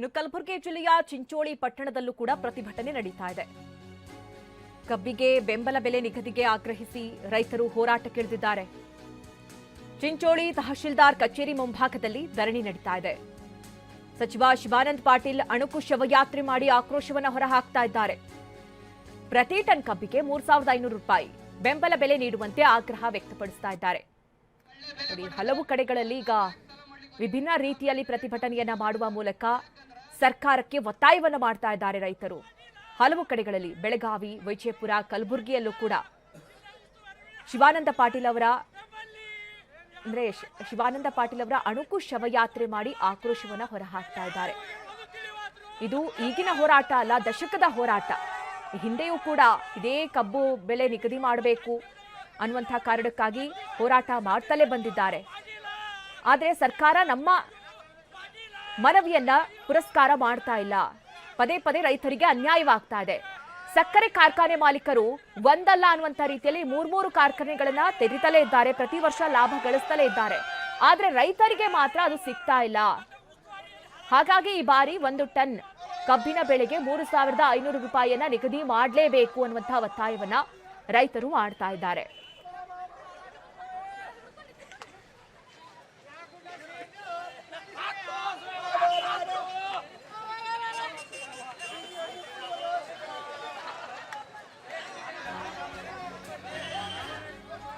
ಇನ್ನು ಕಲಬುರಗಿ ಜಿಲ್ಲೆಯ ಚಿಂಚೋಳಿ ಪಟ್ಟಣದಲ್ಲೂ ಕೂಡ ಪ್ರತಿಭಟನೆ ನಡೀತಾ ಇದೆ. ಕಬ್ಬಿಗೆ ಬೆಂಬಲ ಬೆಲೆ ನಿಗದಿಗೆ ಆಗ್ರಹಿಸಿ ರೈತರು ಹೋರಾಟಕ್ಕಿಳಿದಿದ್ದಾರೆ. ಚಿಂಚೋಳಿ ತಹಶೀಲ್ದಾರ್ ಕಚೇರಿ ಮುಂಭಾಗದಲ್ಲಿ ಧರಣಿ ನಡೀತಾ ಇದೆ. ಸಚಿವ ಶಿವಾನಂದ ಪಾಟೀಲ್ ಅಣುಕು ಶವಯಾತ್ರೆ ಮಾಡಿ ಆಕ್ರೋಶವನ್ನು ಹೊರಹಾಕ್ತಾ ಇದ್ದಾರೆ. ಪ್ರತಿ ಟನ್ ಕಬ್ಬಿಗೆ 3,500 ರೂಪಾಯಿ ಬೆಂಬಲ ಬೆಲೆ ನೀಡುವಂತೆ ಆಗ್ರಹ ವ್ಯಕ್ತಪಡಿಸ್ತಾ ಇದ್ದಾರೆ. ನೋಡಿ, ಹಲವು ಕಡೆಗಳಲ್ಲಿ ಈಗ ವಿಭಿನ್ನ ರೀತಿಯಲ್ಲಿ ಪ್ರತಿಭಟನೆಯನ್ನ ಮಾಡುವ ಮೂಲಕ ಸರ್ಕಾರಕ್ಕೆ ಒತ್ತಾಯವನ್ನು ಮಾಡ್ತಾ ಇದ್ದಾರೆ ರೈತರು. ಹಲವು ಕಡೆಗಳಲ್ಲಿ ಬೆಳಗಾವಿ, ವಿಜಯಪುರ, ಕಲಬುರಗಿಯಲ್ಲೂ ಕೂಡ ಶಿವಾನಂದ ಪಾಟೀಲ್ ಅವರ ಅಣುಕು ಶವಯಾತ್ರೆ ಮಾಡಿ ಆಕ್ರೋಶವನ್ನು ಹೊರಹಾಕ್ತಾ ಇದ್ದಾರೆ. ಇದು ಈಗಿನ ಹೋರಾಟ ಅಲ್ಲ, ದಶಕದ ಹೋರಾಟ. ಹಿಂದೆಯೂ ಕೂಡ ಇದೇ ಕಬ್ಬು ಬೆಲೆ ನಿಗದಿ ಮಾಡಬೇಕು ಅನ್ನುವಂಥ ಕಾರಣಕ್ಕಾಗಿ ಹೋರಾಟ ಮಾಡ್ತಲೇ ಬಂದಿದ್ದಾರೆ. ಆದರೆ ಸರ್ಕಾರ ನಮ್ಮ ಮನವಿಯನ್ನ ಪುರಸ್ಕಾರ ಮಾಡ್ತಾ ಇಲ್ಲ. ಪದೇ ಪದೇ ರೈತರಿಗೆ ಅನ್ಯಾಯವಾಗ್ತಾ ಇದೆ. ಸಕ್ಕರೆ ಕಾರ್ಖಾನೆ ಮಾಲೀಕರು ಒಂದಲ್ಲ ಅನ್ನುವಂಥ ರೀತಿಯಲ್ಲಿ 3 ಕಾರ್ಖಾನೆಗಳನ್ನ ತೆರೀತಲೇ ಇದ್ದಾರೆ. ಪ್ರತಿ ವರ್ಷ ಲಾಭ ಗಳಿಸ್ತಲೇ ಇದ್ದಾರೆ. ಆದ್ರೆ ರೈತರಿಗೆ ಮಾತ್ರ ಅದು ಸಿಗ್ತಾ ಇಲ್ಲ. ಹಾಗಾಗಿ ಈ ಬಾರಿ 1 ಟನ್ ಕಬ್ಬಿನ ಬೆಳೆಗೆ 3,500 ರೂಪಾಯಿಯನ್ನ ನಿಗದಿ ಮಾಡಲೇಬೇಕು ಅನ್ನುವಂಥ ಒತ್ತಾಯವನ್ನ ರೈತರು ಮಾಡ್ತಾ ಇದ್ದಾರೆ.